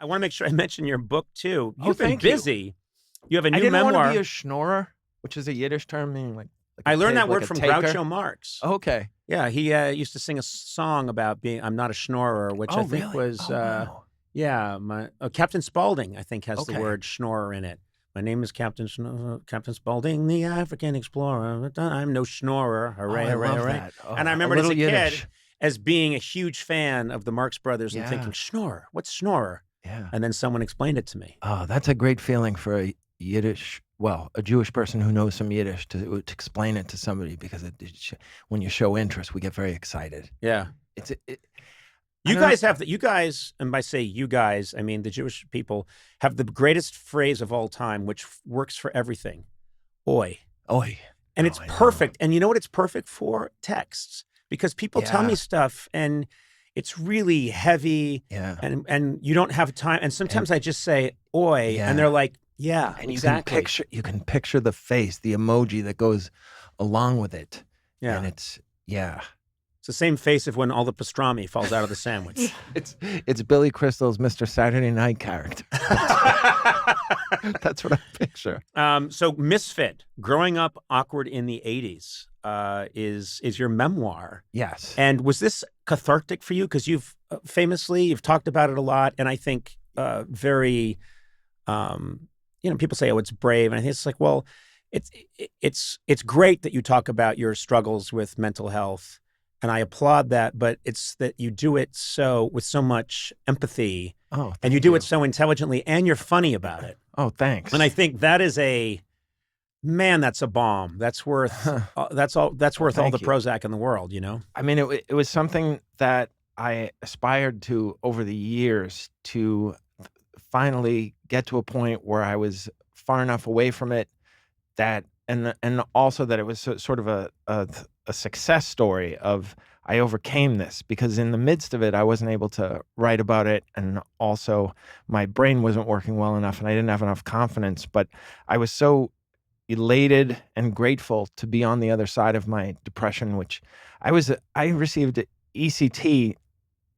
I want to make sure I mention your book too. You've been thank you. busy. You have a new I didn't memoir. want to be a schnorrer, which is a Yiddish term meaning like I learned that like word a from taker. Groucho Marx. Okay. Yeah, he used to sing a song about being I'm not a schnorrer, which I think really? was wow. Captain Spaulding, I think, has the Okay. word schnorrer in it. My name is Captain Spaulding, the African explorer. I'm no schnorrer. Hooray, I hooray, love hooray. that. Oh, And I remember as a little kid Yiddish. as being a huge fan of the Marx Brothers and Yeah. thinking, schnorrer, what's schnorrer? Yeah. And then someone explained it to me. Oh, that's a great feeling for a Jewish person who knows some Yiddish to explain it to somebody, because when you show interest, we get very excited. Yeah. You You guys, and by say you guys, I mean the Jewish people, have the greatest phrase of all time, which works for everything. Oi. Oi. And it's perfect. And you know what it's perfect for? Texts. Because people tell me stuff and it's really heavy. Yeah. And you don't have time. And sometimes I just say oi, and they're like, yeah, and exactly. You can picture the face, the emoji that goes along with it. Yeah. And it's It's the same face of when all the pastrami falls out of the sandwich. It's Billy Crystal's Mr. Saturday Night character. That's what I picture. So Misfit, Growing Up Awkward in the 80s, is your memoir. Yes. And was this cathartic for you? Because you've talked about it a lot, and I think very, people say, oh, it's brave. And I think it's like, well, it's great that you talk about your struggles with mental health, and I applaud that, but it's that you do it with so much empathy, and you do it so intelligently, and you're funny about it. Oh, thanks. And I think that is that's a bomb. That's worth that's worth all the Prozac in the world, you know? I mean, it was something that I aspired to over the years, to finally get to a point where I was far enough away from it that, and also that it was sort of a success story of I overcame this, because in the midst of it, I wasn't able to write about it. And also my brain wasn't working well enough and I didn't have enough confidence, but I was so elated and grateful to be on the other side of my depression, which I received ECT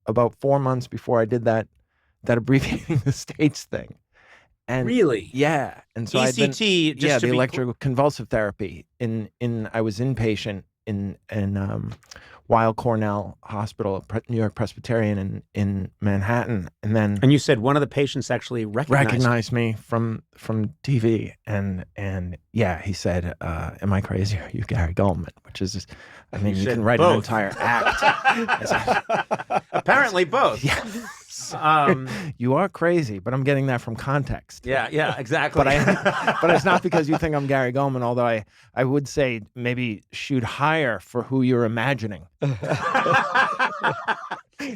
about 4 months before I did that abbreviating the states thing. And really? Yeah. And so ECT, the electroconvulsive therapy I was inpatient in Weill Cornell Hospital, New York Presbyterian in Manhattan. And you said one of the patients actually recognized me from TV. And he said, am I crazy? Or are you Gary Gulman? Which is, I mean, you can write both. an entire act. Apparently both. Yeah. You are crazy, but I'm getting that from context. Yeah, exactly. But it's not because you think I'm Gary Gulman, although I would say maybe shoot higher for who you're imagining.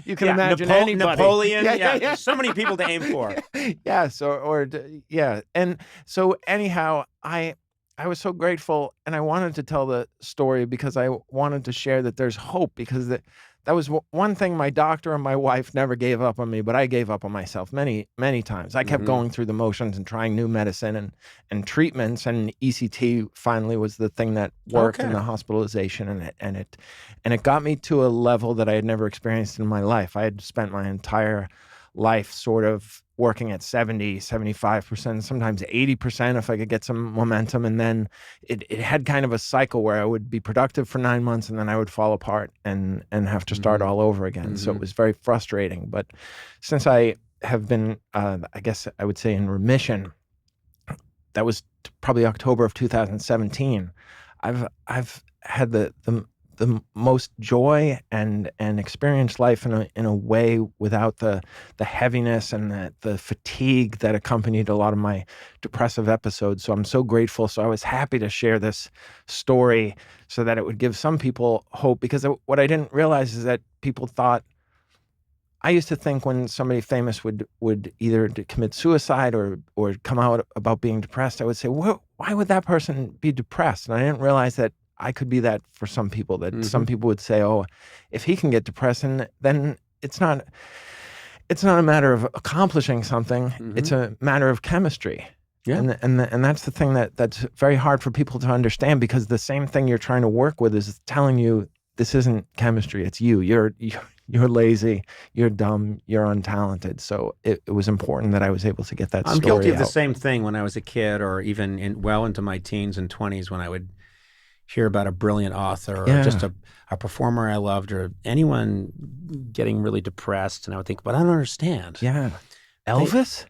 You can imagine anybody. Napoleon. Yeah. So many people to aim for. Yes, and so anyhow, I was so grateful, and I wanted to tell the story because I wanted to share that there's hope, because that was one thing my doctor and my wife never gave up on me, but I gave up on myself many, many times. I kept going through the motions and trying new medicine and treatments, and ECT finally was the thing that worked, and the hospitalization, and it got me to a level that I had never experienced in my life. I had spent my entire life sort of working at 70, 75%, sometimes 80% if I could get some momentum. And then it had kind of a cycle where I would be productive for 9 months and then I would fall apart and have to start all over again. So it was very frustrating. But since I have been, I guess I would say, in remission, that was probably October of 2017, I've had the most joy and experienced life in a way without the heaviness and the fatigue that accompanied a lot of my depressive episodes. So I'm so grateful. So I was happy to share this story so that it would give some people hope, because what I didn't realize is that people thought, I used to think when somebody famous would either commit suicide or come out about being depressed, I would say, well, why would that person be depressed? And I didn't realize that I could be that for some people, that some people would say, oh, if he can get depressed, then it's not a matter of accomplishing something. It's a matter of chemistry. Yeah. And that's the thing that's very hard for people to understand, because the same thing you're trying to work with is telling you this isn't chemistry. It's you. You're lazy. You're dumb. You're untalented. So it was important that I was able to get that I'm story guilty of the out. same thing when I was a kid, or even well into my teens and 20s, when I would hear about a brilliant author or just a performer I loved, or anyone getting really depressed, and I would think, but I don't understand. Yeah. Elvis?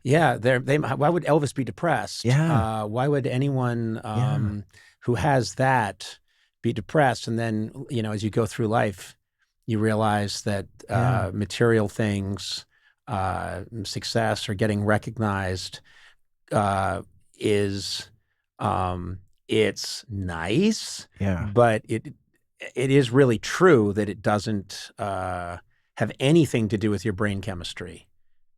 Why would Elvis be depressed? Yeah. Why would anyone who has that be depressed? And then, as you go through life, you realize that material things, success, or getting recognized is it's nice, but it is really true that it doesn't have anything to do with your brain chemistry.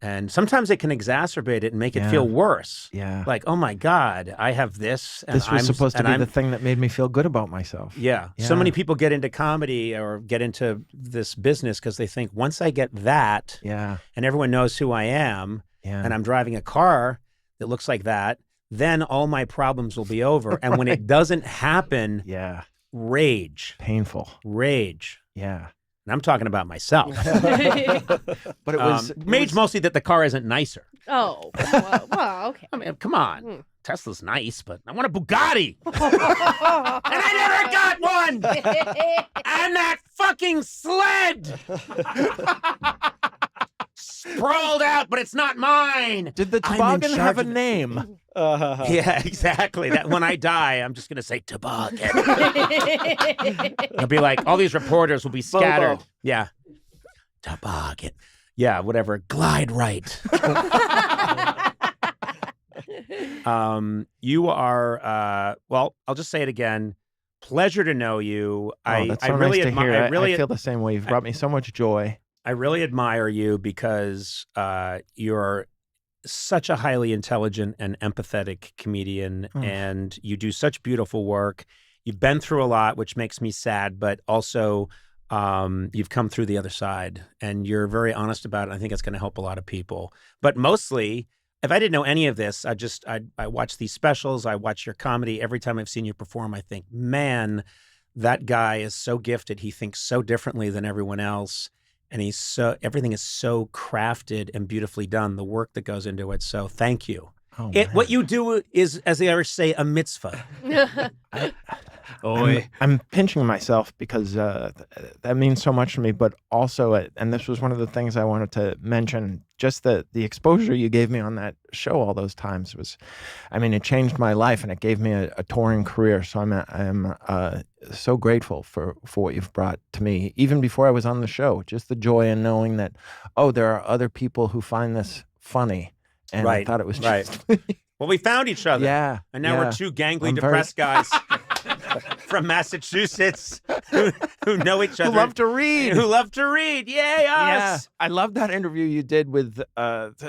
And sometimes it can exacerbate it and make it feel worse. Yeah. Like, oh my God, I have this. And this was supposed to be the thing that made me feel good about myself. Yeah. So many people get into comedy or get into this business because they think, once I get that, and everyone knows who I am, and I'm driving a car that looks like that, then all my problems will be over. And when it doesn't happen, rage. Painful. Rage. Yeah. And I'm talking about myself. But it was rage mostly that the car isn't nicer. Oh, well, okay. I mean, come on. Tesla's nice, but I want a Bugatti. And I never got one. And that fucking sled sprawled out, but it's not mine. Did the toboggan have a name? Yeah, exactly. That when I die, I'm just gonna say toboggan. It'll be like all these reporters will be scattered. Bobo. Yeah, toboggan. Yeah, whatever. Glide right. You are. Well, I'll just say it again. Pleasure to know you. That's so I really nice to admire. hear. I feel the same way. You've brought me so much joy. I really admire you because you're such a highly intelligent and empathetic comedian, and you do such beautiful work. You've been through a lot, which makes me sad, but also you've come through the other side, and you're very honest about it. I think it's going to help a lot of people. But mostly, if I didn't know any of this, I watch these specials, I watch your comedy. Every time I've seen you perform, I think, man, that guy is so gifted. He thinks so differently than everyone else. And everything is so crafted and beautifully done, the work that goes into it. So thank you. Oh, what you do is, as the Irish say, a mitzvah. I'm pinching myself because that means so much to me, but also, and this was one of the things I wanted to mention, just the exposure you gave me on that show all those times it changed my life, and it gave me a touring career. So I'm so grateful for what you've brought to me, even before I was on the show, just the joy in knowing that, there are other people who find this funny. And I thought it was just Well, we found each other. Yeah. And now we're two gangly, depressed guys from Massachusetts who know each other. Who love to read. Yay, us. Yeah. I love that interview you did with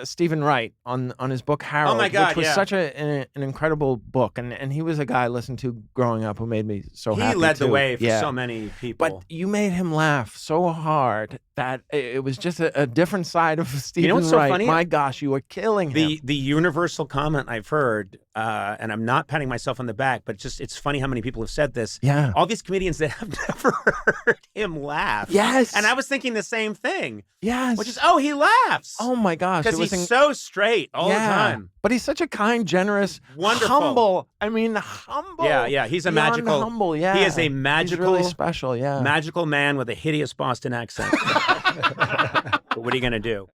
Stephen Wright on his book, Harold. Oh, my God, which was such an incredible book. And he was a guy I listened to growing up who made me so happy, He led the too. way for so many people. But you made him laugh so hard that it was just a different side of Stephen what's so Wright. funny? My gosh, you were killing him. The universal comment I've heard, and I'm not patting myself on the back, but it's funny how many people have said this. Yeah. All these comedians that have never heard him laugh. Yes. And I was thinking the same thing. Yes. Which is, he laughs. Oh my gosh. Because he's so straight all the time. But he's such a kind, generous, wonderful, humble. Humble. Yeah. He's a Beyond magical. humble. Yeah. He is a magical, he's really special. Yeah. Magical man with a hideous Boston accent. But what are you gonna do?